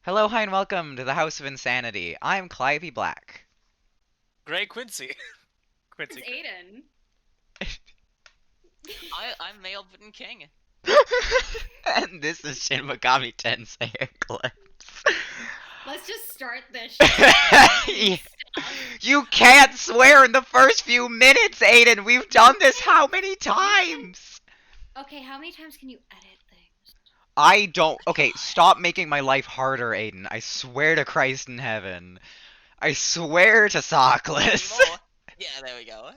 Hello, hi, and welcome to the House of Insanity. I'm Clivey Black. Gray Quincy. It's Quincy. Aiden. I'm Male Button King. And this is Shin Megami Tensei Eclipse. Let's just start this Yeah. shit. You can't swear in the first few minutes, Aiden! We've done this how many times? Okay, how many times can you edit things? I don't. Okay, stop making my life harder, Aiden. I swear to Christ in heaven. I swear to Sockless. Yeah, there we go.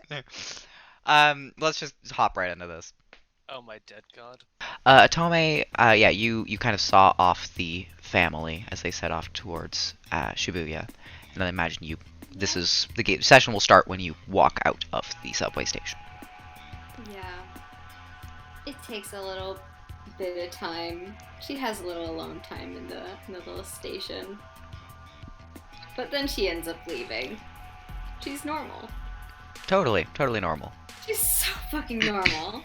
Let's just hop right into this. Oh my dead god. Atome, yeah, you kind of saw off the family as they set off towards Shibuya, and I imagine this is the session will start when you walk out of the subway station. Yeah. It takes a little bit of time. She has a little alone time in the little station. But then she ends up leaving. She's normal. Totally normal. She's so fucking normal.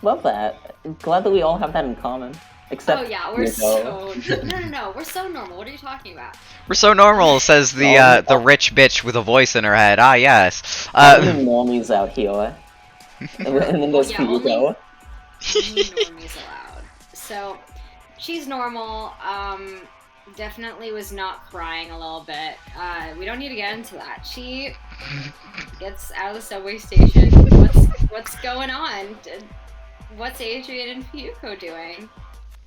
Love that. Glad that we all have that in common. Except Oh yeah, we're Nico. No, we're so normal. What are you talking about? We're so normal, says the rich bitch with a voice in her head. Ah, yes. Only normies out here. And then there's yeah, Fuyuko. Only normies allowed. So, she's normal. Definitely was not crying a little bit. We don't need to get into that. She gets out of the subway station. What's going on? What's Adrian and Fuyuko doing?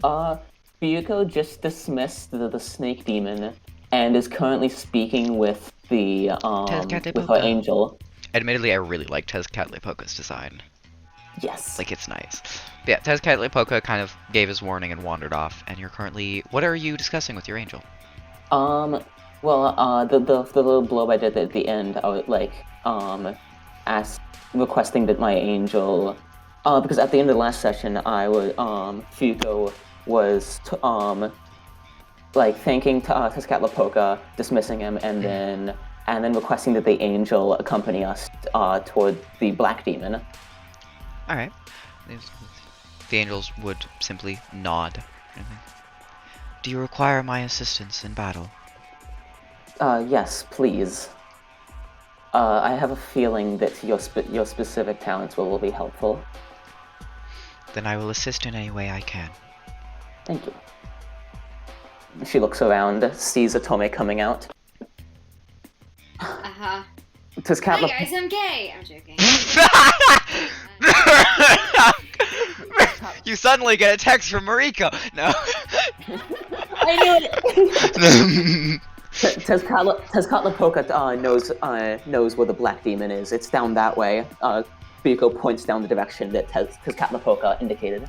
Fuyuko just dismissed the snake demon and is currently speaking with the with her angel. Admittedly, I really like Tezcatlipoca's design. Yes. Like, it's nice. But yeah, Tezcatlipoca kind of gave his warning and wandered off, and you're currently... What are you discussing with your angel? Well, the little blow I did at the end, I would, like, requesting that my angel... because at the end of the last session, I would, Fuyuko was, thanking Tezcatlipoca, dismissing him, and then requesting that the angel accompany us, toward the black demon. Alright. The angels would simply nod. Do you require my assistance in battle? Yes, please. I have a feeling that your specific talents will be helpful. Then I will assist in any way I can. Thank you. She looks around, sees Atome coming out. Uh-huh. Hi guys, I'm gay! I'm joking. You suddenly get a text from Mariko. No. I knew it! Tezcatlipoca knows where the black demon is. It's down that way. Fuyuko points down the direction that Tezcatlipoca indicated.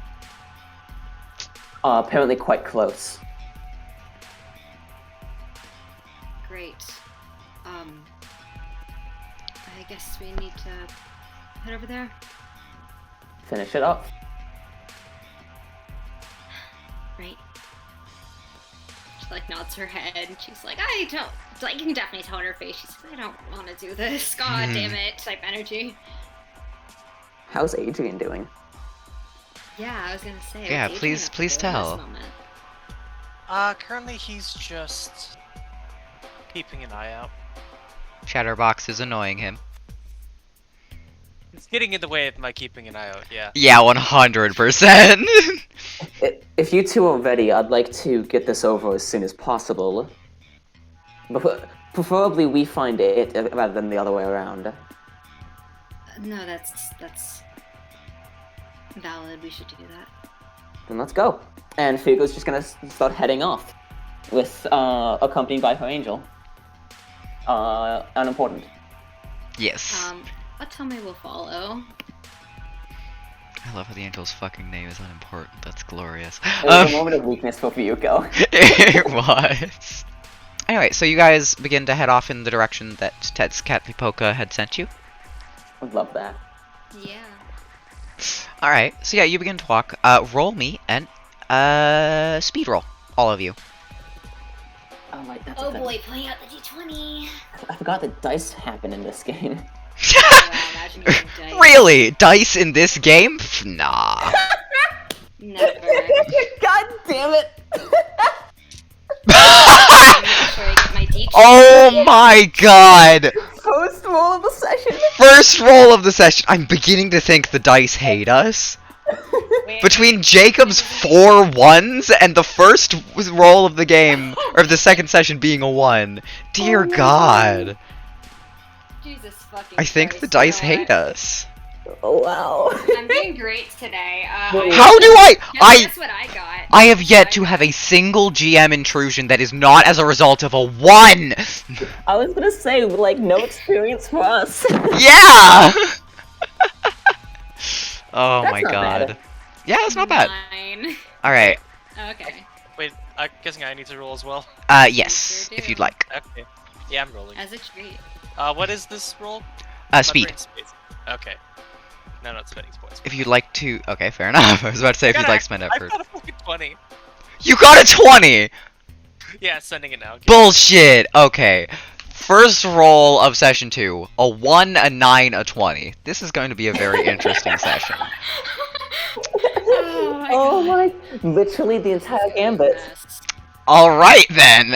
Apparently quite close. Great. I guess we need to head over there. Finish it up. Right. She nods her head. She's like, I don't. You can definitely tell on her face. She's like, I don't want to do this. God damn it! Type energy. How's Adrian doing? Yeah, I was gonna say. Yeah, please tell. Currently he's just keeping an eye out. Chatterbox is annoying him. It's getting in the way of my keeping an eye out, yeah. Yeah, 100%. If you two are ready, I'd like to get this over as soon as possible. Preferably we find it rather than the other way around. No, that's valid. We should do that. Then let's go. And Fuyuko's just gonna start heading off, with accompanied by her angel. Unimportant. Yes. Atome will follow. I love how the angel's fucking name is unimportant. That's glorious. It was a moment of weakness for Fuyuko. It was. Anyway, so you guys begin to head off in the direction that Tezcatlipoca had sent you. I love that. Yeah. Alright, so yeah, you begin to walk. Roll me and speed roll, all of you. Oh my, that's Oh boy, playing out the d20. I forgot that dice happen in this game. Wow, imagine using dice. Really? Dice in this game? Pff, nah. Never. God damn it! Oh my god! First roll of the session. First roll of the session. I'm beginning to think the dice hate us. Wait, Between Jacob's 4 ones and the first roll of the game, or the second session being a 1. Dear Oh my God. Jesus fucking I think Christ, the dice you know hate what? us. Oh wow. I'm doing great today. How do Guess what I got? I have yet to have a single GM intrusion that is not as a result of a 1! I was gonna say, like, no experience for us. Yeah! Oh That's my not god. bad. Yeah, that's not bad. 9. Alright. Okay. Wait, I'm guessing I need to roll as well. Yes, sure if do. you'd like. Okay. Yeah, I'm rolling. As a treat. What is this roll? Speed. brain's space. Okay. No, not spending points. If you'd like to... Okay, fair enough. I was about to say if you'd like to spend I effort. got a fucking 20. You got a 20! Yeah, sending it now. Okay. Bullshit! Okay. First roll of session 2. A 1, a 9, a 20. This is going to be a very interesting session. Oh my Oh my, literally the entire gambit. Yes. Alright then!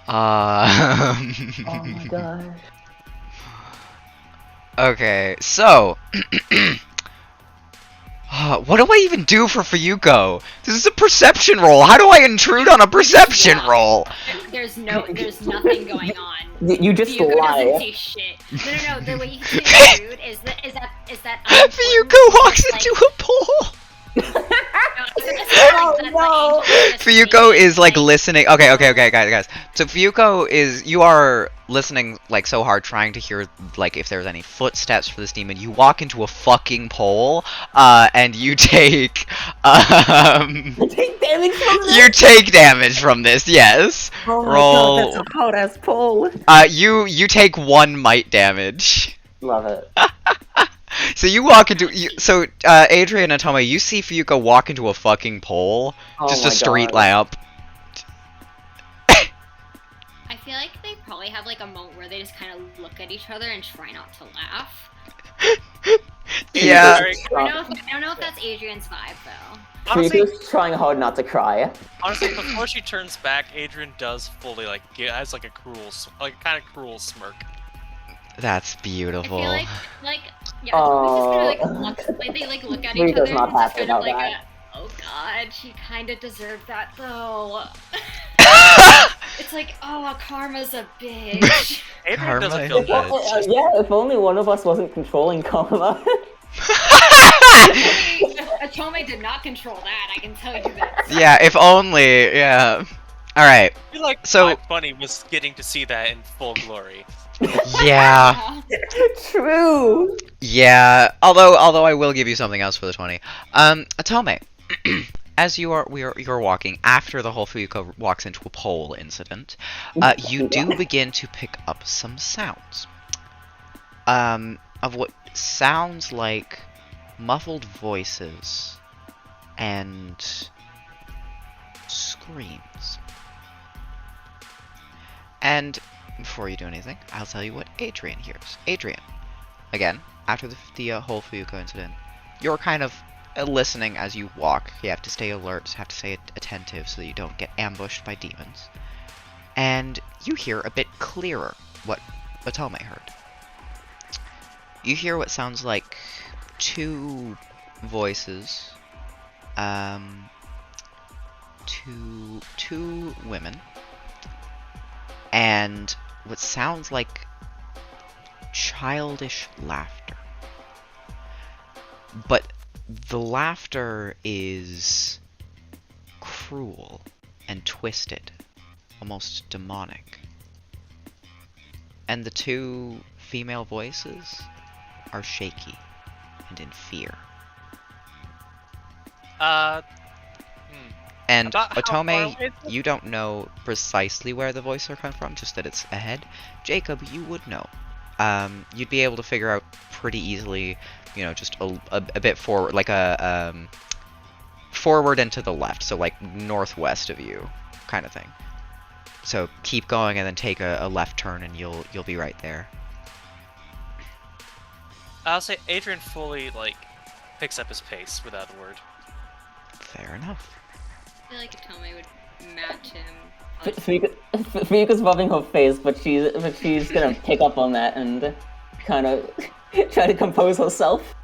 Oh my gosh. Okay, so... what do I even do for Fuyuko? This is a perception roll. How do I intrude on a perception roll? There's nothing going on. You just Fuyuko doesn't lie. say shit. No. The way you can say rude is that Fuyuko walks into a pool. Oh, no. Fuyuko is like listening. Okay, guys. So Fuyuko is, you are listening like so hard, trying to hear like if there's any footsteps for this demon. You walk into a fucking pole, and you take, Take damage from this. you take damage from this. Yes. Oh my Roll. god, that's a hard ass pole. You take 1 might damage. Love it. So you walk into Adrian and Atome, you see Fuyuko walk into a fucking pole, Oh just my a street God. lamp. I feel like they probably have like a moment where they just kind of look at each other and try not to laugh. Yeah. I don't know if that's Adrian's vibe though. Honestly, Fuyuko's trying hard not to cry. honestly, before she turns back, Adrian does fully has like a kind of cruel smirk. That's I beautiful. feel like yeah, it's just kind of like they look at each Fuyuko's other not and it's just happy kind of about like that. oh god, she kind of deserved that though. It's like, oh, karma's a bitch. Adrian Karma doesn't is feel a bad. bitch. Yeah, if only one of us wasn't controlling karma. Atome did not control that, I can tell you that. Yeah, if only. Yeah. All right. I feel like So- my funny was getting to see that in full glory. Yeah. True. Yeah. Although I will give you something else for the 20. Atome, as you're walking after the whole Fuyuko walks into a pole incident, you do begin to pick up some sounds. Of what sounds like muffled voices and screams. And before you do anything, I'll tell you what Adrian hears. Adrian, again, after the whole Fuyuko incident, you're kind of listening as you walk. You have to stay alert, have to stay attentive so that you don't get ambushed by demons. And you hear a bit clearer what Atome heard. You hear what sounds like 2 voices, two women, and what sounds like childish laughter. But the laughter is cruel and twisted, almost demonic. And the 2 female voices are shaky and in fear. And About how far Atome, away is it? you don't know precisely where the voices are coming from, just that it's ahead. Jacob, you would know. You'd be able to figure out pretty easily, you know, just a bit forward, like forward and to the left, so like northwest of you, kind of thing. So keep going and then take a left turn and you'll be right there. I'll say Adrian fully picks up his pace without a word. Fair enough. I feel like Atome would match him. Fuyuka's rubbing her face, but she's gonna pick up on that and kind of try to compose herself.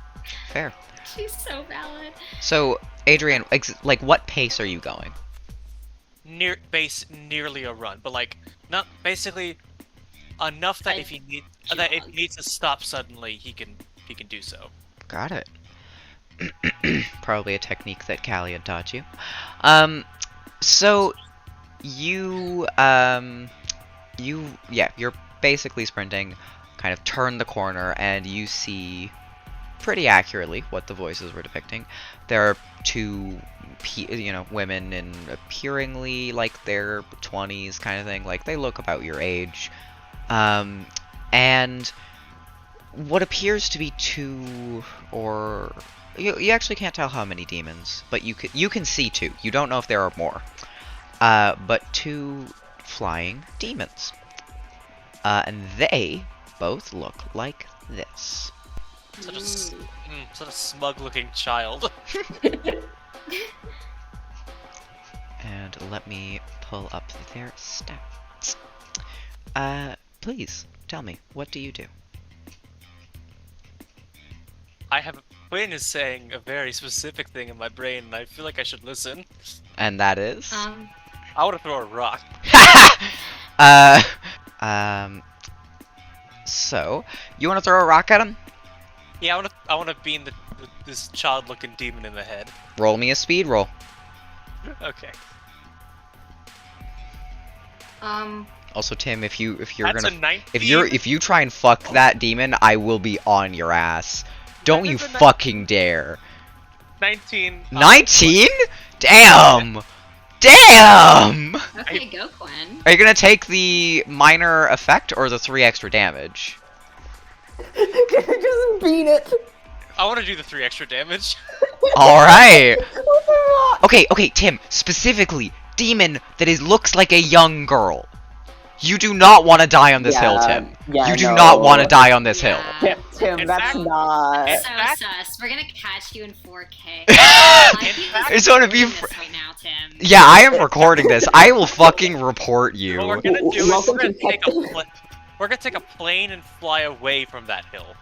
Fair. She's so valid. So, Adrian, like, what pace are you going? Nearly a run, but like not basically enough that Like, if he jog. needs to stop suddenly, he can do so. Got it. Probably a technique that Callie had taught you. So you're basically sprinting, kind of turn the corner, and you see pretty accurately what the voices were depicting. There are two, women in appearingly like their 20s kind of thing. Like, they look about your age. And what appears to be two, or you actually can't tell how many demons, but you can see two. You don't know if there are more. But two flying demons. And they both look like this. Such a smug-looking child. And let me pull up their stats. Please, tell me, what do you do? I have Quinn is saying a very specific thing in my brain, and I feel like I should listen. And that is? I want to throw a rock. So, you want to throw a rock at him? Yeah, I want to beam this child-looking demon in the head. Roll me a speed roll. Okay. Also, Tim, if you're That's gonna a 19. if you try and fuck that demon, I will be on your ass. Don't you fucking dare. 19. 19? Damn! Damn! Okay, go Quinn. Are you gonna take the minor effect or the 3 extra damage? Just beat it. I want to do the 3 extra damage. Alright! Okay, Tim, specifically, demon that looks like a young girl. You do not want to die on this hill, Tim. Yeah, you do no. not want to die on this hill. Tim, In that's fact- not. in So fact- sus. We're gonna catch you in 4K. It's gonna be this right now, Tim. Yeah, I am recording this. I will fucking report you. What we're gonna do is Welcome we're gonna to take Texas. we're gonna take a plane and fly away from that hill.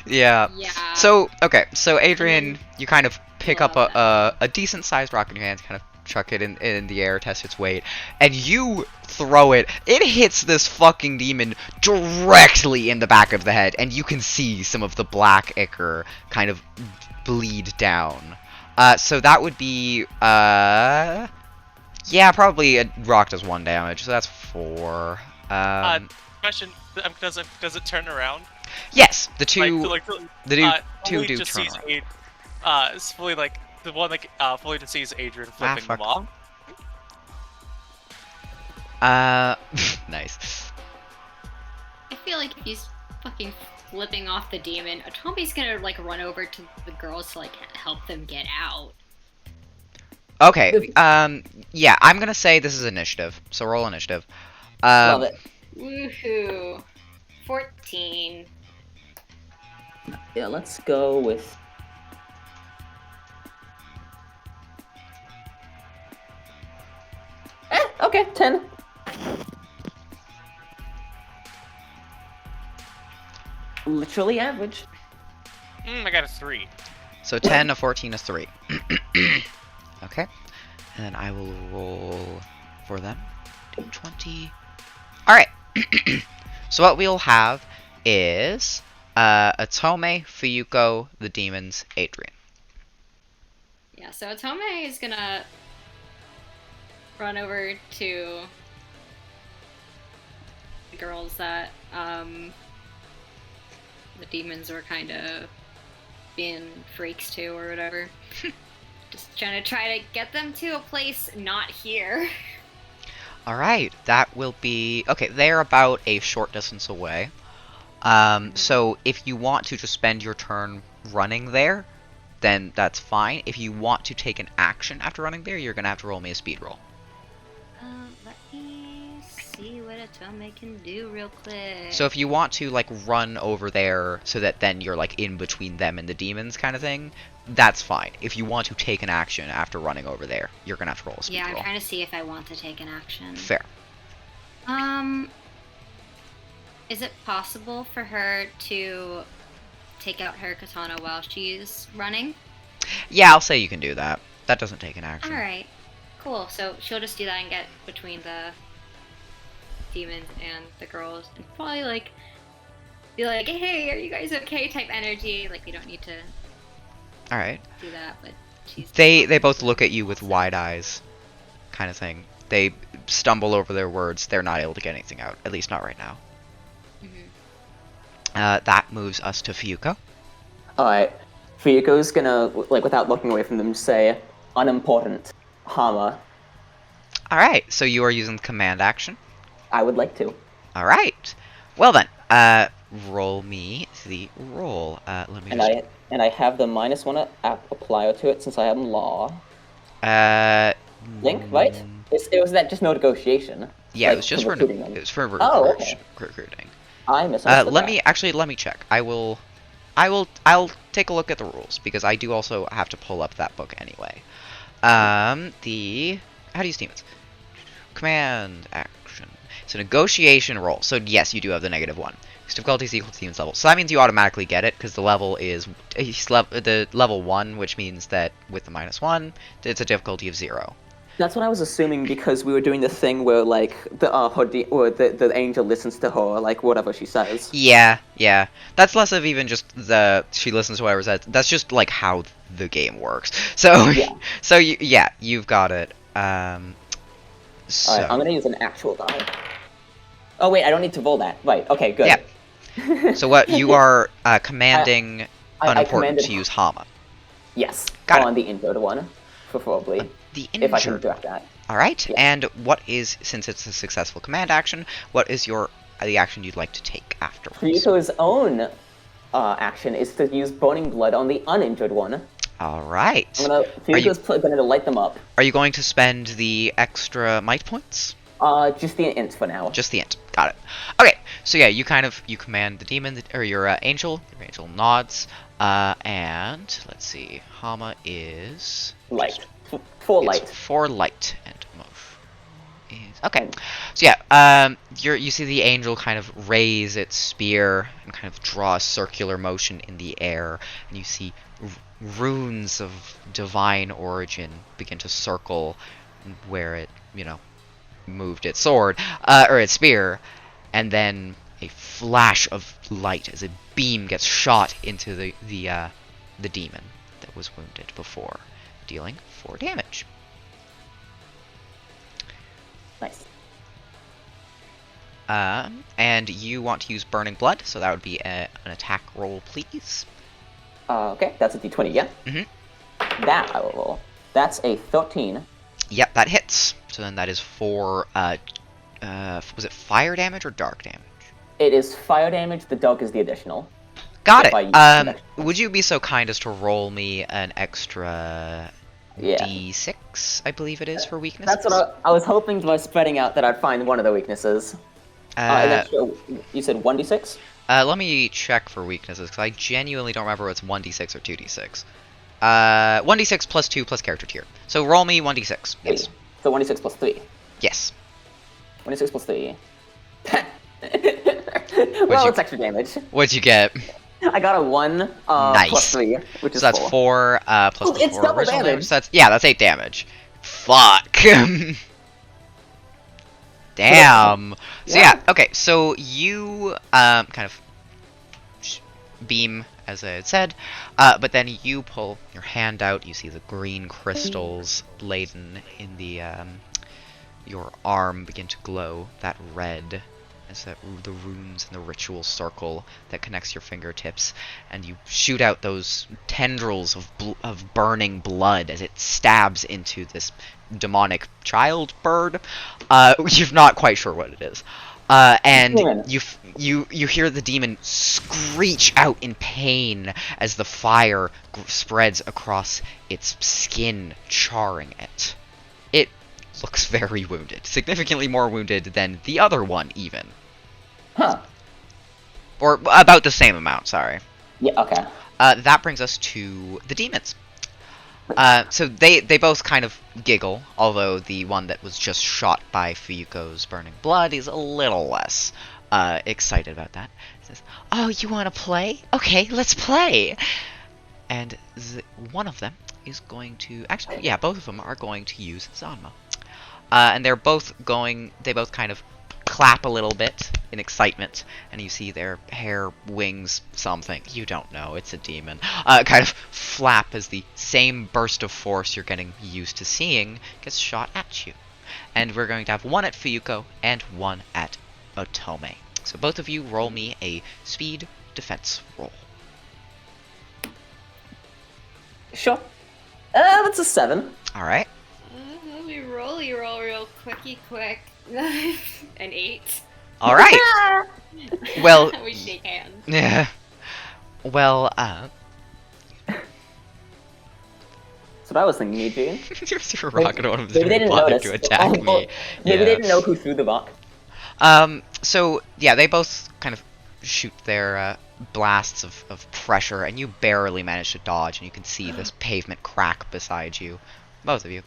Yeah. Yeah. So, okay, so Adrian, you kind of pick up Love a decent sized rock in your hands, kind of chuck it in the air, test its weight, and you throw it. It hits this fucking demon directly in the back of the head, and you can see some of the black ichor kind of bleed down. So that would be, yeah, probably a rock does 1 damage, so that's 4. Question: does it turn around? Yes, the two, Fully two do just turn sees around. it's fully like the one like fully just sees Adrian flipping fuck. them off. Nice. I feel like if he's fucking flipping off the demon, Atome's gonna like run over to the girls to like help them get out. Okay, yeah, I'm gonna say this is initiative, so roll initiative. Love it. Woohoo! 14. Yeah, let's go with. Okay, 10. Literally average. I got a 3. So 10, a 14, a 3. Okay, and then I will roll for them. 20. Alright, so what we'll have is Atome, Fuyuko, the demons, Adrian. Yeah, so Atome is gonna run over to the girls that the demons were kind of being freaks to or whatever. Just try to get them to a place not here. Alright, that will be... Okay, they're about a short distance away. So if you want to just spend your turn running there, then that's fine. If you want to take an action after running there, you're going to have to roll me a speed roll. Let me see what Aoyama-Itchome can do real quick? So if you want to like run over there so that then you're like in between them and the demons kind of thing, that's fine. If you want to take an action after running over there, you're gonna have to roll a speed Yeah, I'm roll. trying to see if I want to take an action. Fair. Is it possible for her to take out her katana while she's running? Yeah, I'll say you can do that. That doesn't take an action. Alright, cool. So she'll just do that and get between the demons and the girls and probably like be like, hey, are you guys okay type energy. Like, you don't need to Alright. do that, but she's... They both look at you with wide eyes, kind of thing. They stumble over their words. They're not able to get anything out, at least not right now. That moves us to Fuyuko. Alright. Fuyuko's gonna, like, without looking away from them, say, unimportant. Hama. Alright, so you are using the command action. I would like to. Alright. Well then, roll me the roll. Let me just... And I have the -1 applier to it since I am law. Link, right? It was that just no negotiation. Yeah, like, it was just for recruiting them. it was for okay. recruiting. I misunderstood Let that. me check. I'll take a look at the rules because I do also have to pull up that book anyway. How do you use demons? Command action. It's a negotiation roll. So yes, you do have the -1. Its difficulty is equal to demon's level. So that means you automatically get it because the level is the level 1, which means that with the -1, it's a difficulty of 0. That's what I was assuming because we were doing the thing where like the angel listens to her, like whatever she says. Yeah. That's less of even just she listens to whatever says. That's just like how the game works. So yeah, you've got it. So Alright, I'm gonna use an actual die. Oh wait, I don't need to roll that. Right. Okay. Good. Yeah. So what you are commanding I unimportant commanded to use Hama. Yes. Got on the injured one, preferably. The If I can injured. direct that. All right. Yeah. And what is, since it's a successful command action, what is the action you'd like to take afterwards? Ryuko's own action is to use Burning Blood on the uninjured one. All right. Ryuko's gonna light them up. Are you going to spend the extra might points? Just the int for now. Just the int. Got it. Okay. So yeah, you command the demon or your angel. Your angel nods. And let's see. Hama is Light. For light. It's for light and move. Okay. So yeah, you see the angel kind of raise its spear and kind of draw a circular motion in the air, and you see runes of divine origin begin to circle where it, moved its sword or its spear, and then a flash of light as a beam gets shot into the demon that was wounded before, dealing 4 damage. Nice. And you want to use Burning Blood, so that would be an attack roll, please. Okay, that's a d20, yeah? Mm-hmm. That I will roll. That's a 13. Yep, that hits. So then that is 4, was it fire damage or dark damage? It is fire damage, the dark is the additional. Got If I it. use some extra. Would you be so kind as to roll me an extra Yeah. d6, I believe it is, for weakness? That's what I was hoping by spreading out that I'd find one of the weaknesses. You said 1d6? Let me check for weaknesses, because I genuinely don't remember if it's 1d6 or 2d6. 1d6 plus 2 plus character tier. So roll me 1d6. Yes. So 1d6 plus 3. Yes. 1d6 plus 3. Well, it's extra damage. What'd you get? I got a 1 Nice. plus 3, which is So that's 4. 4 plus Oh, the it's 4 double original damage. So that's 8 damage. Fuck. Damn. So yeah, okay. So you kind of beam, as I had said, but then you pull your hand out. You see the green crystals laden in the your arm begin to glow that red as the runes and the ritual circle that connects your fingertips, and you shoot out those tendrils of burning blood as it stabs into this demonic child bird. You're not quite sure what it is. And you hear the demon screech out in pain as the fire spreads across its skin, charring it. looks very wounded. Significantly more wounded than the other one, even. Huh. Or about the same amount, sorry. Yeah, okay. That brings us to the demons. So they both kind of giggle, although the one that was just shot by Fuyuko's burning blood is a little less excited about that. Says, "Oh, you want to play? Okay, let's play." And one of them is going to actually, yeah, both of them are going to use Zanma. And they both kind of clap a little bit in excitement, and you see their hair, wings, something, you don't know, it's a demon, kind of flap as the same burst of force you're getting used to seeing gets shot at you. And we're going to have one at Fuyuko and one at Otome. So both of you roll me a speed defense roll. Sure. That's a 7. Alright. Let me roll real quick. An 8. Alright. Well, We shake hands. yeah. Well, That's what I was thinking, Eugene. you're rocking one of Maybe them they didn't bothered notice. to attack me. Maybe Yeah. they didn't know who threw the rock. So, yeah, they both kind of shoot their blasts of pressure, and you barely manage to dodge, and you can see this pavement crack beside you. Both of you.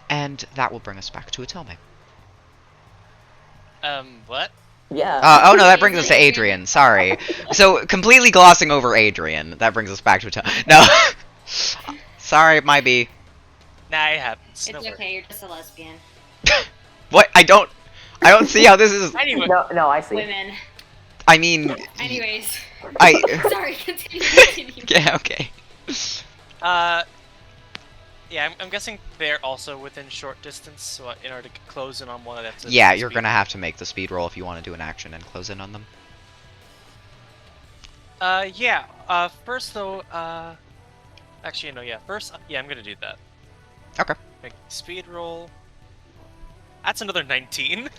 And that will bring us back to Otome. What? Yeah. Oh no, that brings us to Adrian, sorry. So, completely glossing over Adrian, that brings us back to Otome. No. Sorry, it might be. Nah, it happens. It's okay, you're just a lesbian. What? I don't see how this is. Anyway, No, I see. Women. I mean, Anyways. Sorry, continue. yeah, okay. yeah, I'm guessing they're also within short distance, so in order to close in on one, I'd have to... Yeah, you're gonna have to make the speed roll if you want to do an action and close in on them. Yeah, first though, actually, no, yeah, first, yeah, I'm gonna do that. Okay. Make speed roll. That's another 19.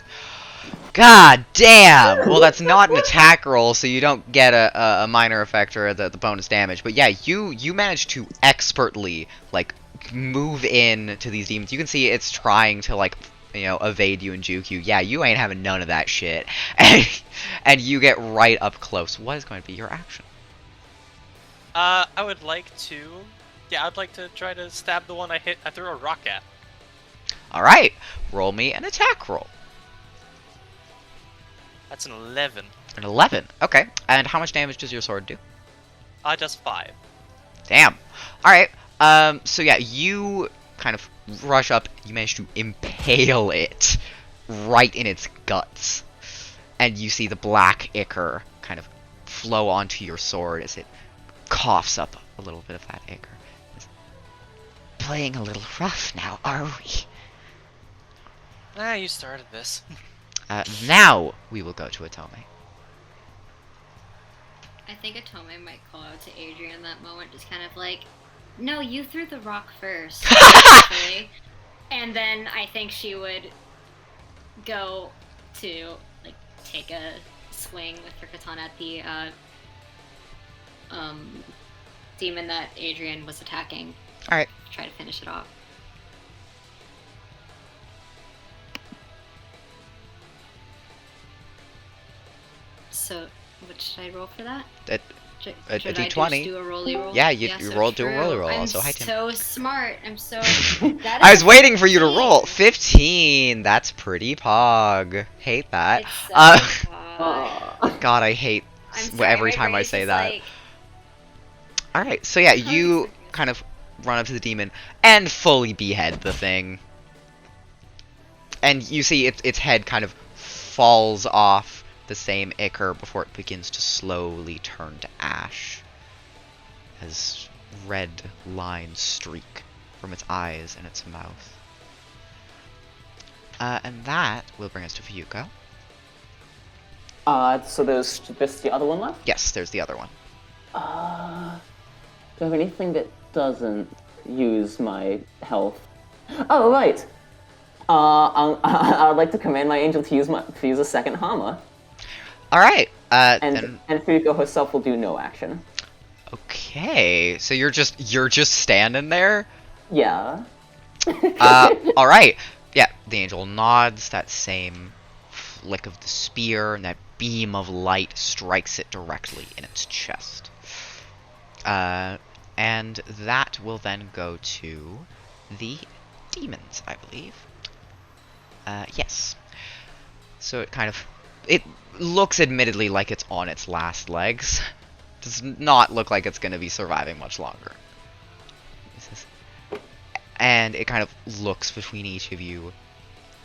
God damn! Well, that's not an attack roll, so you don't get a minor effect or the bonus damage. But yeah, you managed to expertly, like, move in to these demons. You can see it's trying to, like, you know, evade you and juke you. Yeah, you ain't having none of that shit. And you get right up close. What is going to be your action? I would like to... Yeah, I'd like to try to stab the one I threw a rock at. Alright, roll me an attack roll. That's an 11. An 11, okay. And how much damage does your sword do? Just 5. Damn. Alright, so yeah, you kind of rush up, you manage to impale it right in its guts. And you see the black ichor kind of flow onto your sword as it coughs up a little bit of that ichor. It's playing a little rough now, are we? Ah, you started this. Now we will go to Otome. I think Atome might call out to Adrian that moment, just kind of like, no, you threw the rock first. Actually. And then I think she would go to, like, take a swing with her katana at the, demon that Adrian was attacking. Alright. Try to finish it off. So, what should I roll for that? Should a I D20. just do a rolly roll? Yeah, you so roll, do a true. rolly roll. I'm Also, hi Tim. so smart. I'm so. I was waiting for you to roll. 15. That's pretty pog. Hate that. It's so hot. God, I hate I'm sorry, every my time I brain's say just that. like- Alright, so yeah, you kind of run up to the demon and fully behead the thing. And you see its head kind of falls off the same ichor before it begins to slowly turn to ash as red lines streak from its eyes and its mouth. And that will bring us to Fuyuko. So there's just the other one left? Yes, there's the other one. Do I have anything that doesn't use my health? Oh, right. I would like to command my angel to use a second Hama. Alright, And Fuyuko herself will do no action. okay, so you're just standing there? Yeah. Alright. Yeah, the angel nods, that same flick of the spear, and that beam of light strikes it directly in its chest. And that will then go to the demons, I believe. Yes. So it looks admittedly like it's on its last legs. Does not look like it's going to be surviving much longer. And it kind of looks between each of you,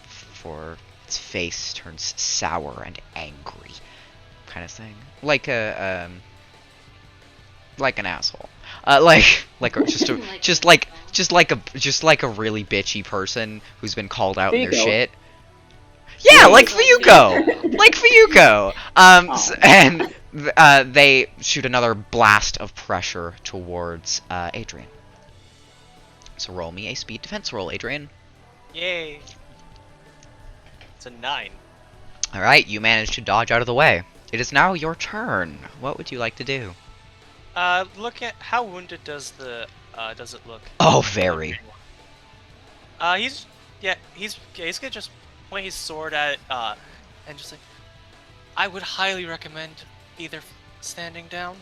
for its face turns sour and angry, kind of thing, like an asshole, just like a really bitchy person who's been called out in their shit. Yeah, like Fuyuko, and they shoot another blast of pressure towards Adrian. So roll me a speed defense roll, Adrian. Yay! It's a 9. Alright, you managed to dodge out of the way. It is now your turn. What would you like to do? Look at how wounded does it look? Oh, very. He's gonna just point his sword at it, and just like, I would highly recommend either standing down.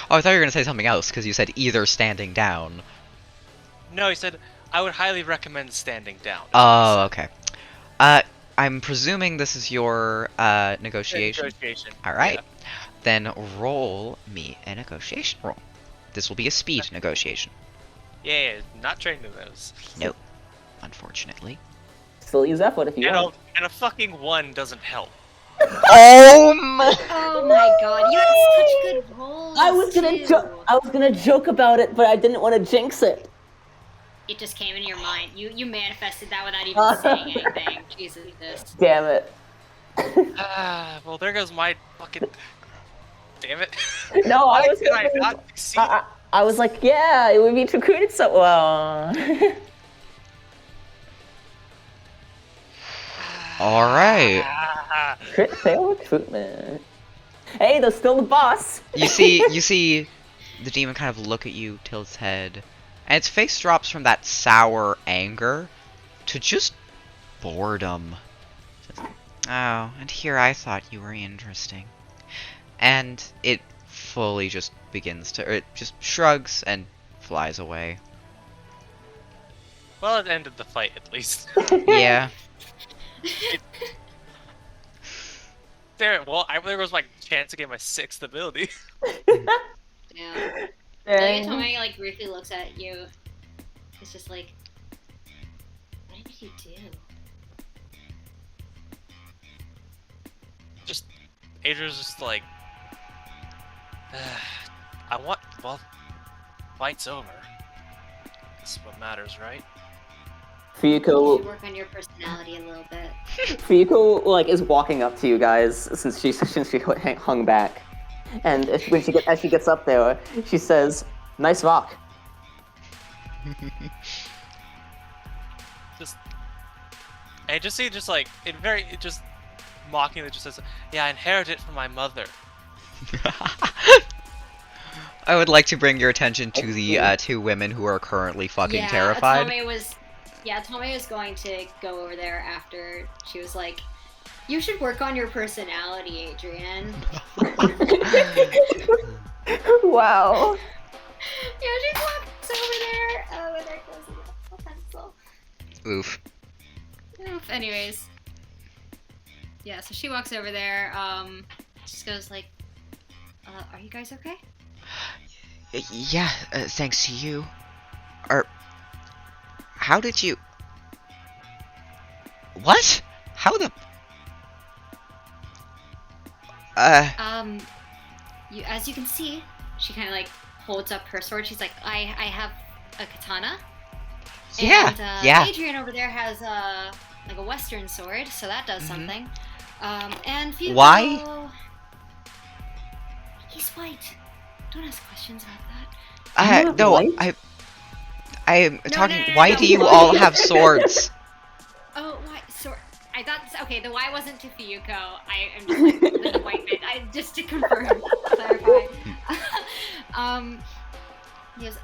Oh, I thought you were going to say something else, because you said either standing down. No, he said, I would highly recommend standing down. Oh, okay. I'm presuming this is your negotiation. Alright. Yeah. Then roll me a negotiation roll. This will be a speed negotiation. Yeah, not trained in those. Nope. Unfortunately. Still use effort if you want. And a fucking 1 doesn't help. Oh my god, you had such good rolls. I was gonna joke about it, but I didn't want to jinx it. It just came in your mind. You manifested that without even saying anything. Jesus. Damn it. Well, there goes my fucking. Damn it. No, Why I was did I not succeed? I was like, yeah, we recruited so well. Alright. Crit fail recruitment. Hey, there's still the boss. You see the demon kind of look at you, tilt its head, and its face drops from that sour anger to just boredom. Oh, and here I thought you were interesting. And it fully just it just shrugs and flies away. Well, it ended the fight at least. Yeah. There goes my chance to get my 6th ability. Yeah. Aoyama-Itchome like briefly looks at you. It's just like, what did you do? Just Adrian's just like, fight's over. That's what matters, right? You Fuyuko, should work on your personality a little bit. Fuyuko like is walking up to you guys since she hung back, and as she gets up there, she says, "Nice rock." Just mockingly just says, "Yeah, I inherited it from my mother." I would like to bring your attention to the 2 women who are currently fucking terrified. Itchome was going to go over there after she was like, you should work on your personality, Adrian. Wow. Yeah, she walks over there. Oh, and there goes the pencil. Oof. Oof. Anyways. Yeah, so she walks over there, just goes like, are you guys okay? Yeah, thanks to you. How did you... What? How the... As you can see, she kind of like holds up her sword. She's like, I have a katana. Yeah, And, yeah. Adrian over there has like a western sword, so that does something. And Fuyuko... Why? He's white. Don't ask questions about that. No, white? I'm talking... No, why do you all have swords? Oh, why? Sword. I thought... Okay, the why wasn't to Fuyuko. I'm just like, the white bit. Just to confirm. Clarify. He goes,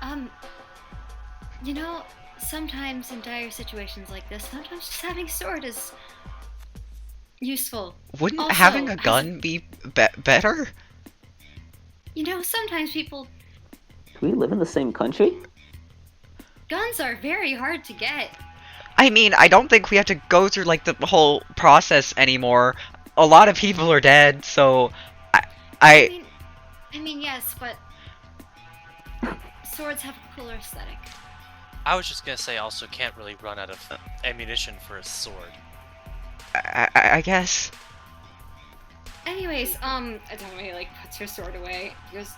you know, sometimes in dire situations like this, sometimes just having a sword is useful. Wouldn't Also, having a as gun be better? You know, sometimes people Do we live in the same country? guns are very hard to get. I mean, I don't think we have to go through like the whole process anymore. A lot of people are dead, so I I mean, yes, but swords have a cooler aesthetic. I was just gonna say, also can't really run out of ammunition for a sword. I guess. Anyways, Atome like puts her sword away. He goes,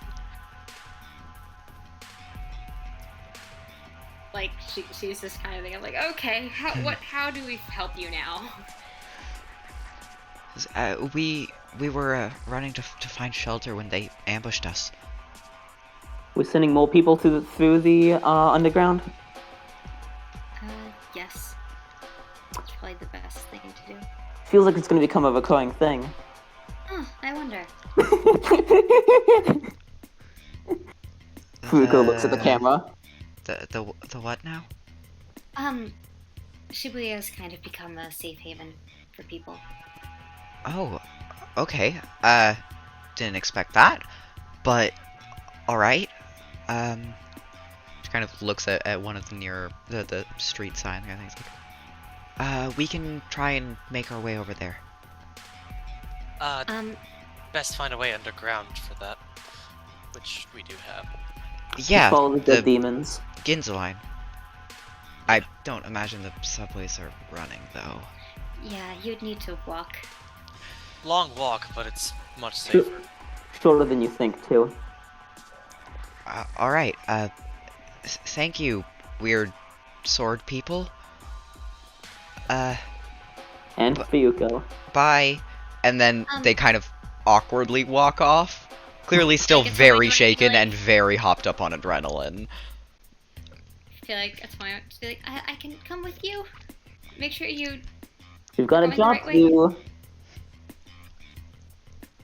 like she's this kind of thing. I'm like, okay, how do we help you now? We were running to find shelter when they ambushed us. We're sending more people through the underground. Yes. It's probably the best thing to do. Feels like it's going to become a recurring thing. Oh, I wonder. Furuko looks at the camera. The what now? Shibuya's kind of become a safe haven for people. Oh, okay. Didn't expect that, but alright. She kind of looks at one of the nearer, the street sign, I think it's like, we can try and make our way over there. Best find a way underground for that, which we do have. Yeah, Follow the demons. Ginza line. I don't imagine the subways are running, though. Yeah, you'd need to walk. Long walk, but it's much safer. Shorter than you think, too. Alright, thank you, weird sword people. And Fuyuko. Bye. And then they kind of awkwardly walk off. Clearly still Like, very Atome shaken like- and very hopped up on adrenaline. I feel like Atome would just be like, I can come with you. Make sure you. We've got a Going the job right to way. do.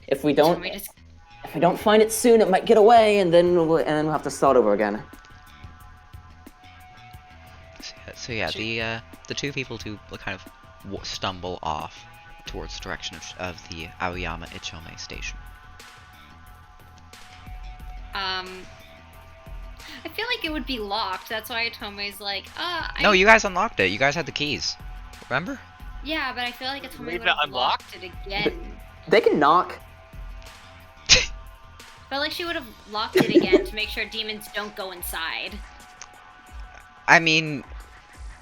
If we don't find it soon, it might get away, and then we'll have to start over again. So yeah, the two people to kind of stumble off towards the direction of the Aoyama-Itchome station. I feel like it would be locked. That's why Atome's like, No, you guys unlocked it. You guys had the keys. Remember? Yeah, but I feel like Atome Leave would it have unlocked? locked it again. They can knock. But like she would have locked it again to make sure demons don't go inside. I mean,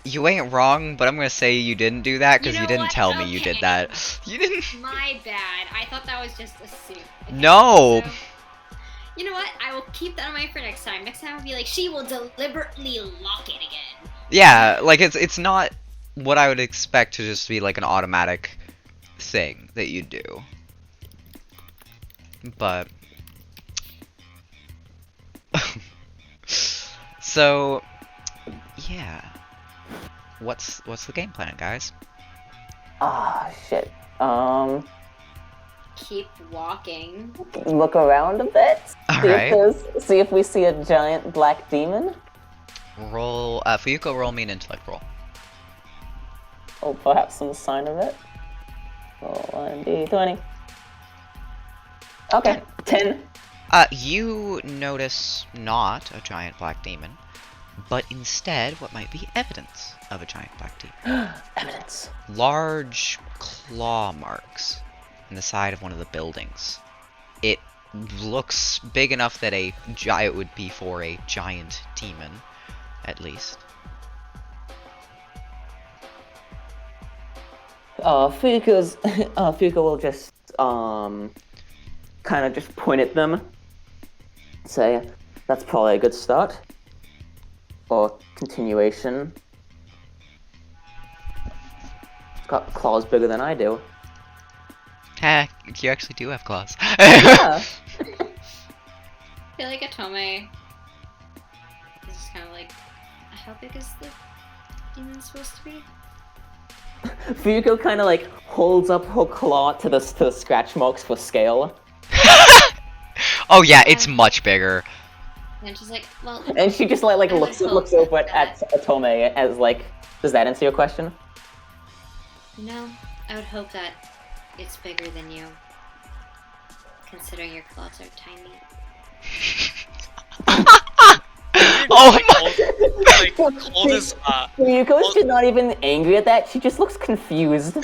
you ain't wrong, but I'm gonna say you didn't do that because You you know didn't what? tell me you did Okay. that. You didn't. My bad. I thought that was just a suit. Okay, No. so- you know what? I will keep that in mind for next time. Next time I'll be like, she will deliberately lock it again. Yeah, like it's not what I would expect to just be like an automatic thing that you do. But so yeah. What's the game plan, guys? Ah, shit. Keep walking. Look around a bit. Alright. See if we see a giant black demon. Roll Fuyuko, roll me an intellect roll. Or perhaps some sign of it. Roll 1d20. Okay, 10. You notice not a giant black demon, but instead what might be evidence of a giant black demon. Evidence. Large claw marks in the side of one of the buildings. It looks big enough that it would be for a giant demon, at least. Fuko will just kind of just point at them. Say, that's probably a good start. Or continuation. It's got claws bigger than I do. Heck, you actually do have claws. Yeah. I feel like Atome is just kind of like, how big is the demon supposed to be? Fuyuko kind of like holds up her claw to the scratch marks for scale. Oh yeah, it's much bigger. And she's like, well, And she just like I would looks hope over that- at Atome as like, does that answer your question? no, I would hope that it's bigger than you, considering your claws are tiny. Oh Like, hold his, Ryuko's not even angry at that. She just looks confused.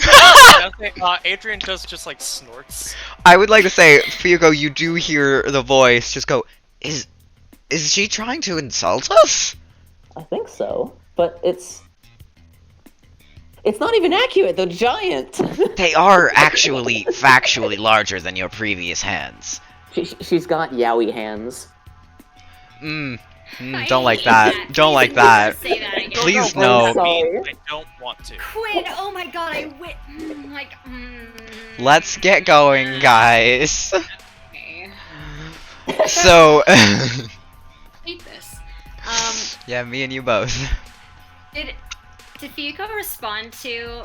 Adrian just like snorts. I would like to say, Fuyuko, you do hear the voice just go, Is she trying to insult us? I think so, but it's not even accurate. They're giant. They are actually factually larger than your previous hands. She's got yaoi hands. I Don't like hate that. Don't Please like never that. say that again. Please I'm no. sorry. I don't want to. Quinn, oh my god, I Let's get going, guys. Okay. So, Hate this. yeah, me and you both. Did Fuyuko respond to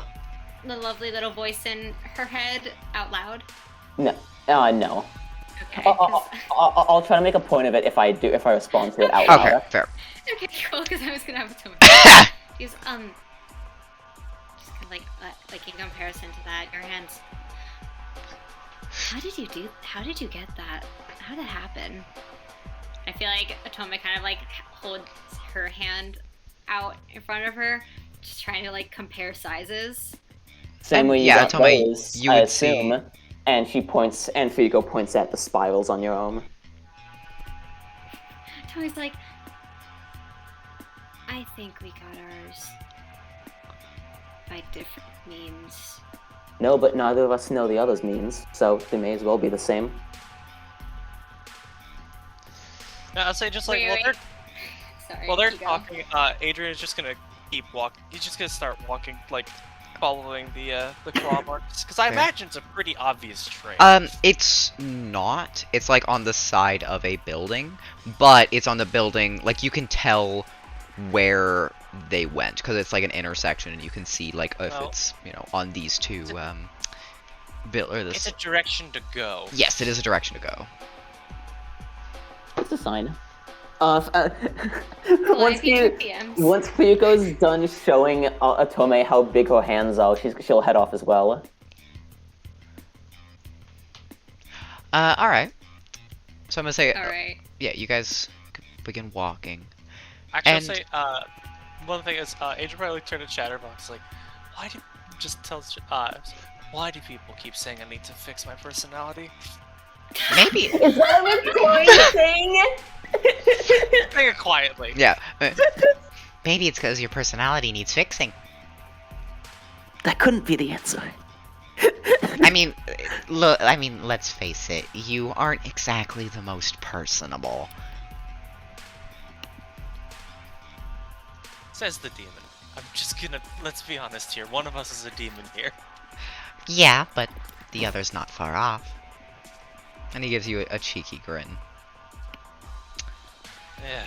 the lovely little voice in her head out loud? No, no. Okay. 'Cause- I'll try to make a point of it if I respond to it out loud. Okay, fair. okay, cool. Because I was gonna have a tone. He's just kind of like in comparison to that, your hands. How did you get that? How did that happen? I feel like Atome kind of like holds her hand out in front of her, just trying to like compare sizes. Same way you Yeah, got Atome, those, you I would see- assume. And Fuyuko points at the spirals on your arm. Atome's like, I think we got ours by different means. No, but neither of us know the other's means, so they may as well be the same. No, I'll say just like Wait. they're Sorry. while they're you go. talking, Adrian is just gonna keep walking. He's just gonna start walking, like following the claw marks, because I Fair. imagine it's a pretty obvious trail. It's not. It's like on the side of a building, but it's on the building. Like you can tell where they went because it's like an intersection, and you can see like if Oh. it's on these two or It's this. a direction to go. Yes, it is a direction to go. What's the sign? Collide future PMs. Once Fuyuko's done showing Atome how big her hands are, she'll head off as well. All right. So I'm gonna say, All right. yeah, you guys can begin walking. Actually, And- I'll say one thing is Adrian probably turned to Chatterbox like, why do people keep saying I need to fix my personality? Maybe. Is that what Chloe's saying? Say it quietly. Yeah. Maybe it's because your personality needs fixing. That couldn't be the answer. I mean, look. I mean, let's face it. You aren't exactly the most personable. Says the demon. I'm just gonna let's be honest here. One of us is a demon here. Yeah, but the other's not far off. And he gives you a cheeky grin. Yeah.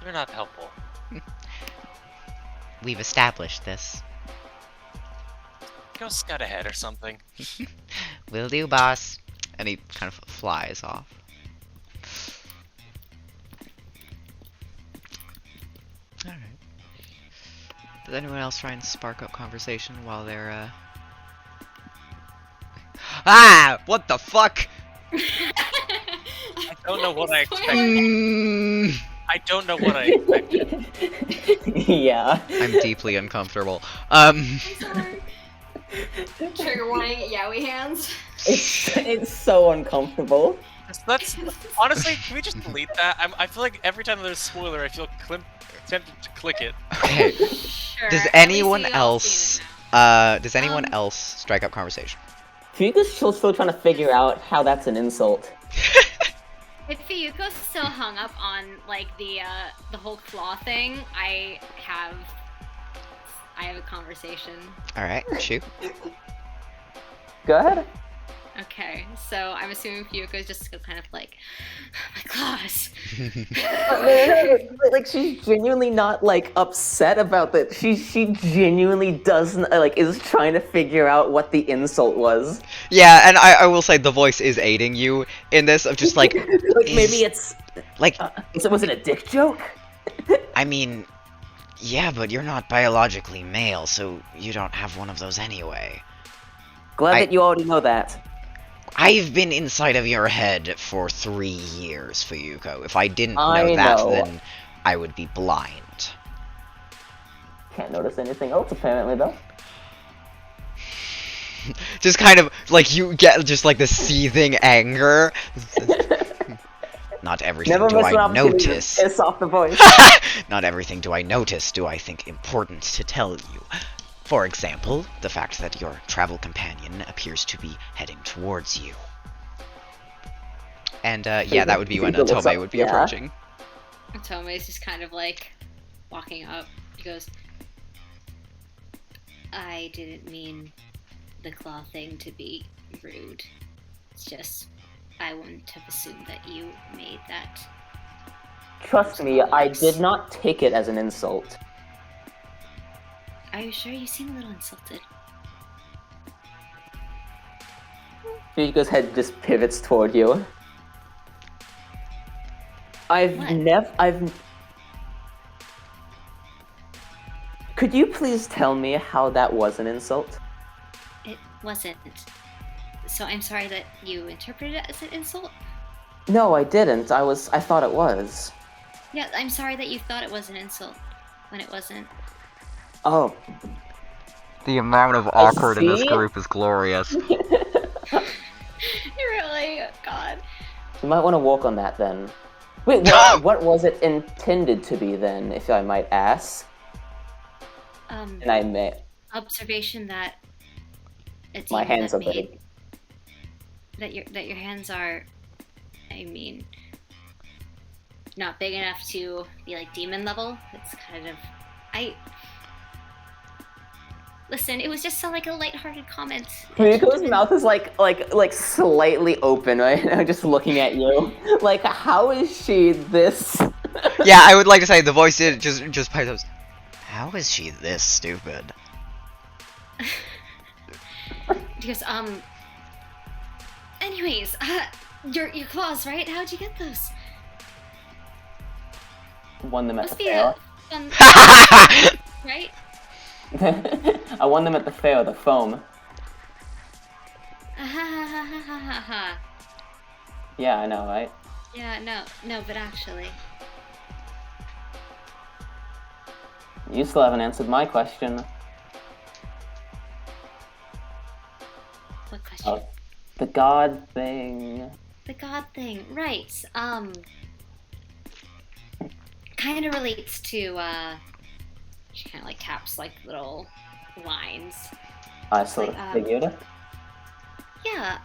You're not helpful. We've established this. Go scout ahead or something. Will do, boss. And he kind of flies off. Alright. Does anyone else try and spark up conversation while they're, Ah! What the fuck? I don't know what I expected. Mm, I don't know what I expected. Yeah. I'm deeply uncomfortable. I'm sorry. Trigger warning, yaoi hands. It's so uncomfortable. Let's honestly, can we just delete that? I feel like every time there's a spoiler, I feel tempted to click it. Okay. Sure. Does at least anyone we all else, seen it now. does anyone else strike up conversation? Fuyuko's still trying to figure out how that's an insult. If Fuyuko's still hung up on like the whole claw thing, I have a conversation. Alright, shoot. Go ahead. Okay, so I'm assuming Fuyuko's just still kind of like, my claws. Like she's genuinely not like upset about that. She genuinely doesn't like is trying to figure out what the insult was. Yeah, and I will say the voice is aiding you in this of just like, maybe it's like, was it a dick joke? I mean, yeah, but you're not biologically male, so you don't have one of those anyway. Glad that you already know that. I've been inside of your head for 3 years, Fuyuko. If I didn't I know that, know. then I would be blind. Can't notice anything else apparently though. Just kind of, like, you get just, like, the seething anger. Not everything Never do miss an I opportunity to notice. piss off the voice. Not everything do I notice do I think important to tell you. For example, the fact that your travel companion appears to be heading towards you. And, yeah, that would be when Otome would be approaching. Otome is just kind of like walking up. He goes, I didn't mean the claw thing to be rude. It's just, I wouldn't have assumed that you made that. Trust me, I did not take it as an insult. Are you sure? You seem a little insulted. Fuyuko's head just pivots toward you. Could you please tell me how that was an insult? It wasn't. So I'm sorry that you interpreted it as an insult? No, I didn't. I thought it was. Yeah, I'm sorry that you thought it was an insult when it wasn't. Oh. The amount of awkward in this group is glorious. Really? God. You might want to walk on that then. Wait, what was it intended to be then, if I might ask? And I may. Observation that it's My hands are big. That your hands are, I mean, not big enough to be like demon level. It's kind of, listen, it was just like a lighthearted comment. Fuyuko's mouth is like slightly open right now, just looking at you. Like, how is she this? Yeah, I would like to say the voice did just pipes up. How is she this stupid? Because anyways, your claws, right? How'd you get those? Won them at Must the be fair. fun, right? I won them at the fair, the foam. Yeah, I know, right? Yeah, no, but actually. You still haven't answered my question. What question? The god thing. The god thing, right. Kind of relates to, she kind of like taps like little lines. I sort of figured it. Yeah,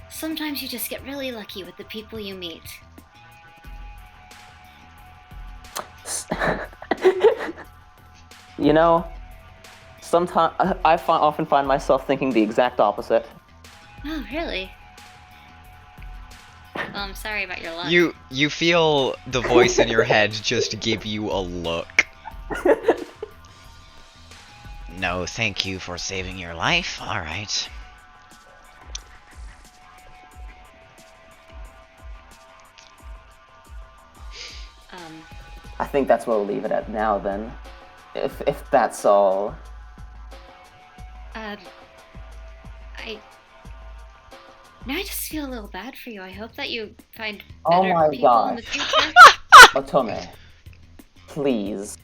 sometimes you just get really lucky with the people you meet. You know, sometimes I often find myself thinking the exact opposite. Oh, really? Well, I'm sorry about your luck. You feel the voice in your head just give you a look. No, thank you for saving your life. All right. I think that's where we'll leave it at now then. If that's all. Now I just feel a little bad for you. I hope that you find Oh better my people in the gosh. future. Otome, please.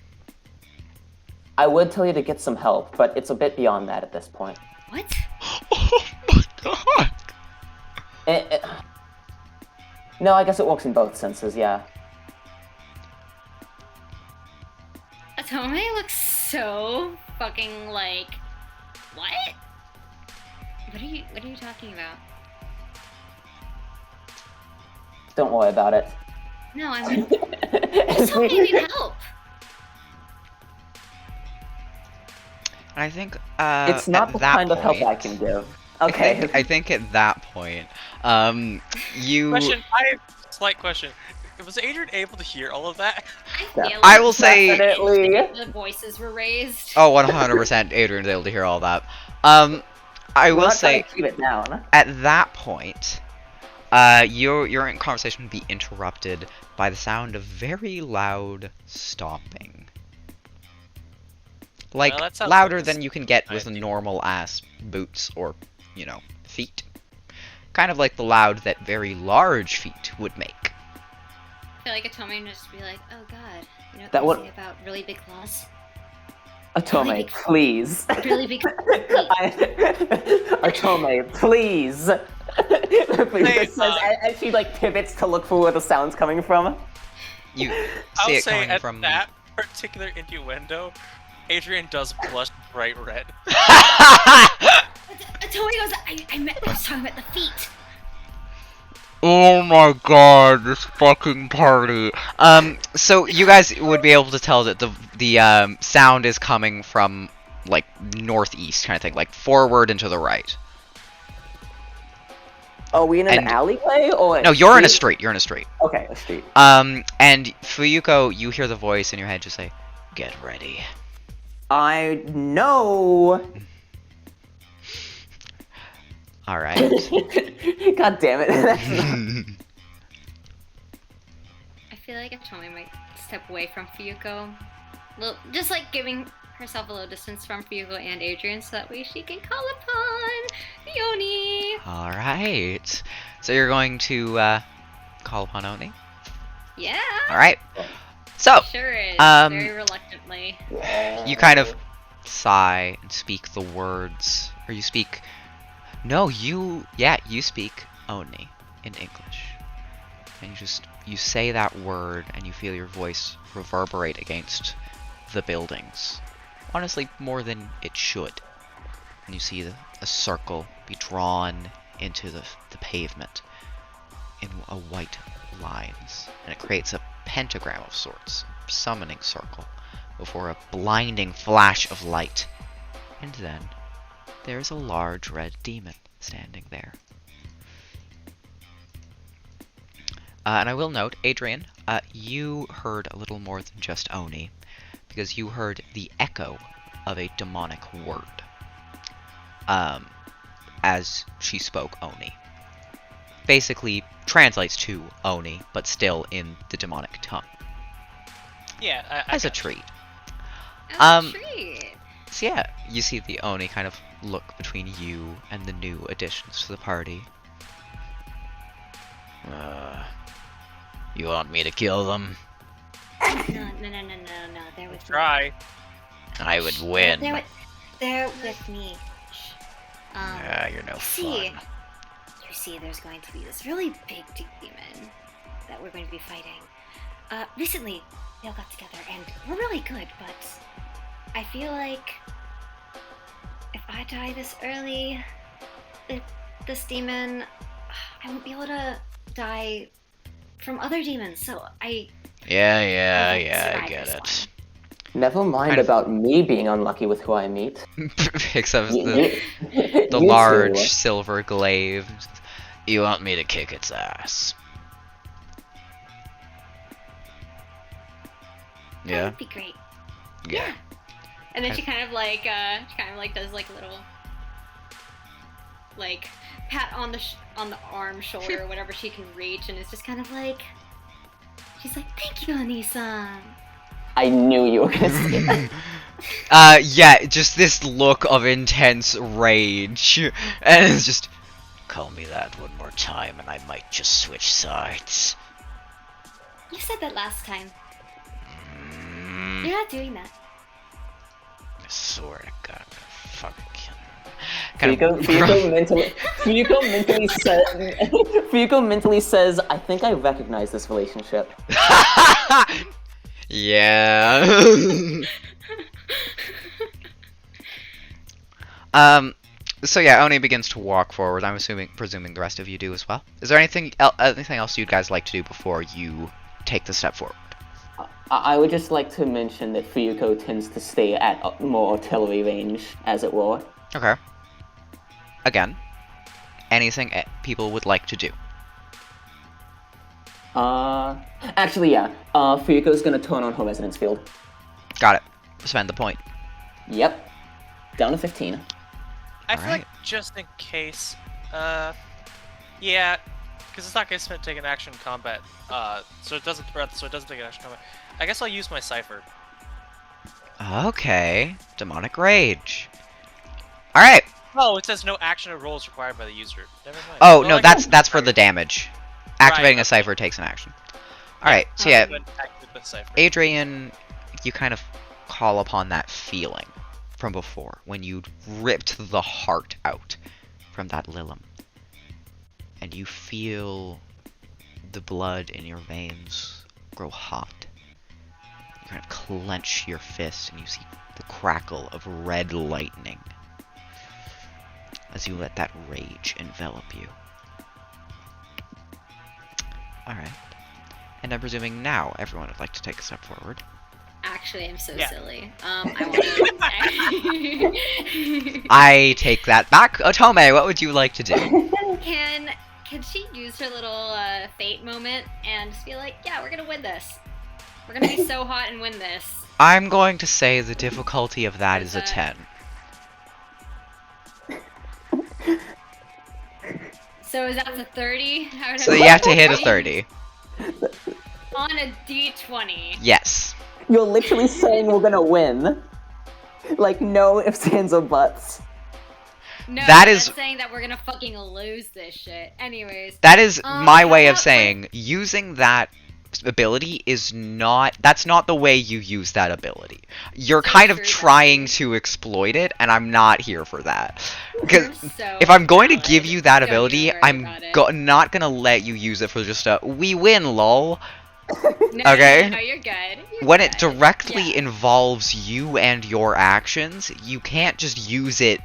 I would tell you to get some help, but it's a bit beyond that at this point. What? Oh my god. No, I guess it works in both senses, yeah. Otome looks so fucking like, what? What are you talking about? Don't worry about it. No, I mean, just tell me you need help. I think It's not the kind of help I can give. Okay. I think at that point, you. Question. Slight question. Was Adrian able to hear all of that? I will say Definitely. The voices were raised. Oh, 100%. Adrian's able to hear all that. I We're will not say trying to keep it down. at that point, your conversation would be interrupted by the sound of very loud stomping. Like, Well, that sounds louder like a than you can get with idea. normal ass boots or, feet. Kind of like the loud that very large feet would make. I feel like Atomi would just be like, oh god, you know what That they would- say about really big claws? Otome, please. Really big feet. Otome, please. Hey, as she like pivots to look for where the sound's coming from. You I'll see it say coming at from... that particular innuendo, Adrian does blush bright red. Atomi goes, I was talking about the feet. Oh my god, this fucking party. So you guys would be able to tell that the sound is coming from, like, northeast kind of thing, like forward and to the right. Are we in an And- alleyway or? No, you're in a street, you're in a street. Okay, a street. And Fuyuko, you hear the voice in your head just say, "Get ready." I know. Alright. God damn it. That's not... I feel like Atomi might step away from Fuyuko. Just like giving herself a little distance from Fuyuko and Adrian so that way she can call upon Yoni. Alright. So you're going to, call upon Oni? Yeah. Alright. So, Sure is. um, Very reluctantly. you kind of sigh and speak the words, or you speak... No, you speak Oni in English. And you say that word and you feel your voice reverberate against the buildings. Honestly, more than it should. And you see a circle be drawn into the pavement in a white lines. And it creates a pentagram of sorts, a summoning circle, before a blinding flash of light. And then there's a large red demon standing there. And I will note, Adrian, you heard a little more than just Oni, because you heard the echo of a demonic word as she spoke Oni. Basically translates to Oni, but still in the demonic tongue. Yeah, I As a got you. treat. Oh, treat. So yeah, you see the Oni kind of look between you and the new additions to the party. You want me to kill them? No. They're with me. Try. I would win. They're with me. Shh. You're no see. fun. You see, there's going to be this really big demon that we're going to be fighting. Recently, they all got together, and we're really good, but I feel like if I die this early, this demon, I won't be able to die from other demons, so Yeah, I I survived get this it. Never mind Kind of- about me being unlucky with who I meet. Except You- the you large two. silver glaive. You want me to kick its ass? That Yeah? would be great. Yeah. And then Kind she kind of like does like a little like pat on the arm, shoulder, whatever she can reach, and it's just kind of like she's like, "Thank you, Anissa." I knew you were gonna say that. Yeah, just this look of intense rage. And it's just, call me that one more time and I might just switch sides. You said that last time. Mm, You're not doing that. I swear to God, I'm gonna fucking kill you. Fuyuko mentally says, I think I recognize this relationship. Yeah. So yeah, Oni begins to walk forward. I'm presuming the rest of you do as well. Is there anything else you'd guys like to do before you take the step forward? I would just like to mention that Fuyuko tends to stay at more artillery range, as it were. Okay. Again, anything people would like to do? Actually, yeah. Fuyuko's gonna turn on her resonance field. Got it. Spend the point. Yep. Down to 15. I feel Alright. like just in case, yeah, because it's not going to take an action in combat, so it doesn't take an action in combat. I guess I'll use my Cipher. Okay. Demonic Rage. Alright. Oh, it says no action or rolls required by the user. Never mind. Oh, Well, no, I guess- that's for the damage. Activating a okay. Cipher takes an action. Alright, so Yeah. yeah, I'm going to activate the Cipher. Adrian, you kind of call upon that feeling from before when you ripped the heart out from that Lilum. And you feel the blood in your veins grow hot. You kind of clench your fist and you see the crackle of red lightning as you let that rage envelop you. Alright. And I'm presuming now everyone would like to take a step forward. Actually, I'm so Yeah. silly. I want I take that back. Otome, what would you like to do? Can she use her little fate moment and just be like, yeah, we're gonna win this. We're gonna be so hot and win this. I'm going to say the difficulty of that is a 10. So is that a 30? How would I- So you have to hit a 30. On a D20. Yes. You're literally saying we're gonna win. Like, no ifs, ands, or buts. No, That that's is- saying that we're gonna fucking lose this shit. Anyways. That is my way how of about- saying using that ability is not. That's not the way you use that ability. You're So kind of true, trying that's to exploit it, and I'm not here for that. Because You're so if I'm going to valid. give you that Don't ability, you worry I'm about it. not gonna let you use it for just a "we win, lol." No, okay. No, you're good. You're When it good. directly Yeah. involves you and your actions, you can't just use it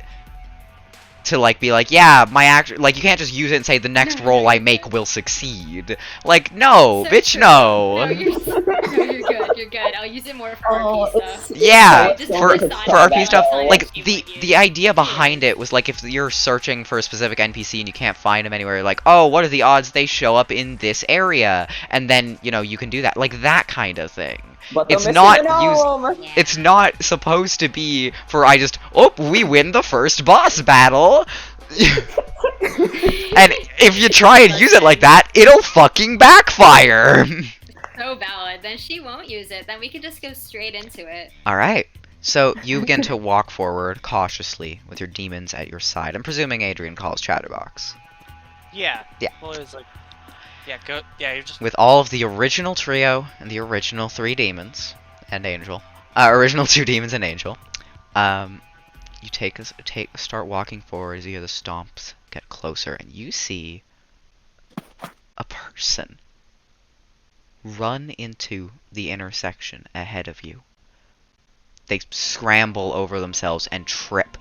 to like be like, yeah, my action. Like you can't just use it and say the next No, roll I you're make good. will succeed. Like no, So bitch, true. no. No, you're good. You're good. I'll use it more for Oh, RP it's- stuff. Yeah, Just for decide for what RP stuff, line like you the would the use. idea behind it was like if you're searching for a specific NPC and you can't find them anywhere, like oh, what are the odds they show up in this area, and then you can do that, like that kind of thing. But they're It's missing not the gnome! Yeah. It's not supposed to be for we win the first boss battle. And if you try and use it like that, it'll fucking backfire. So valid. Then she won't use it. Then we can just go straight into it. Alright, so you begin to walk forward cautiously with your demons at your side. I'm presuming Adrian calls Chatterbox. Yeah. Yeah. Well, it's like, yeah, go. Yeah, you're just. With all of the original trio and the original 3 demons and Angel. Original 2 demons and Angel. You start walking forward as you hear the stomps get closer, and you see a person run into the intersection ahead of you. They scramble over themselves and trip,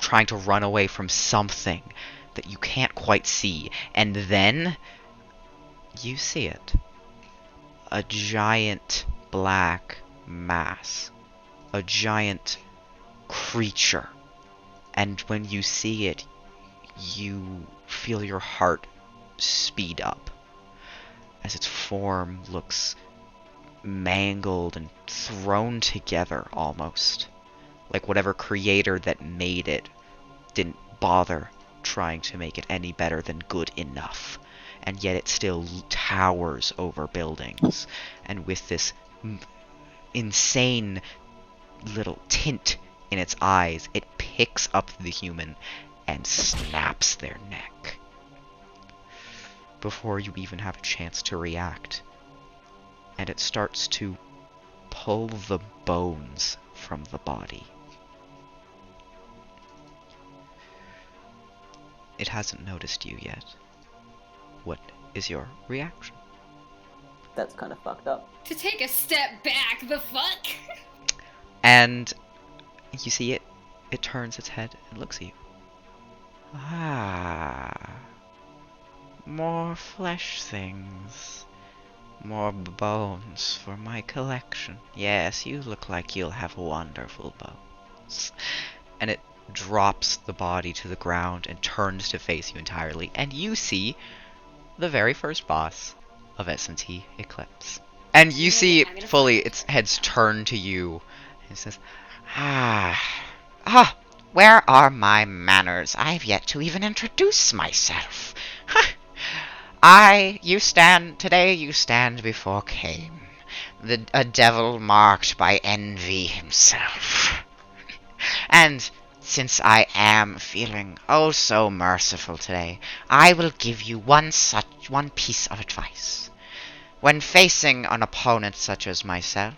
trying to run away from something that you can't quite see. And then you see it. A giant black mass. A giant creature. And when you see it, you feel your heart speed up as its form looks mangled and thrown together almost. Like whatever creator that made it didn't bother trying to make it any better than good enough. And yet it still towers over buildings. And with this insane little tint in its eyes, it picks up the human and snaps their neck. Before you even have a chance to react. And it starts to pull the bones from the body. It hasn't noticed you yet. What is your reaction? That's kind of fucked up. To take a step back, the fuck? And you see it turns its head and looks at you. Ah. More flesh things. More bones for my collection. Yes, you look like you'll have wonderful bones. And it drops the body to the ground and turns to face you entirely. And you see the very first boss of SMT Eclipse. And you see I'm gonna fully find its it. head's turned to you. And it says, Where are my manners? I've yet to even introduce myself. You stand before Cain, a devil marked by envy himself. And since I am feeling oh so merciful today, I will give you one piece of advice. When facing an opponent such as myself,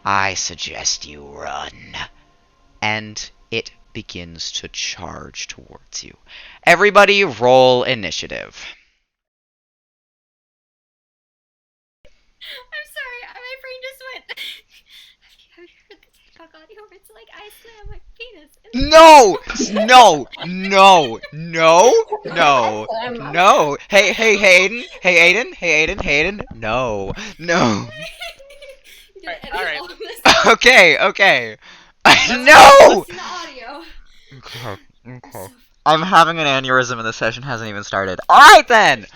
I suggest you run. And it begins to charge towards you. Everybody roll initiative. I'm sorry, my brain just went. Have you heard the TikTok audio where it's like I slam my penis? No! No! Hey, Hayden, no. You gotta edit Alright. all of this. Okay. No! No! Listen to audio. Okay. I'm having an aneurysm and the session hasn't even started. Alright then!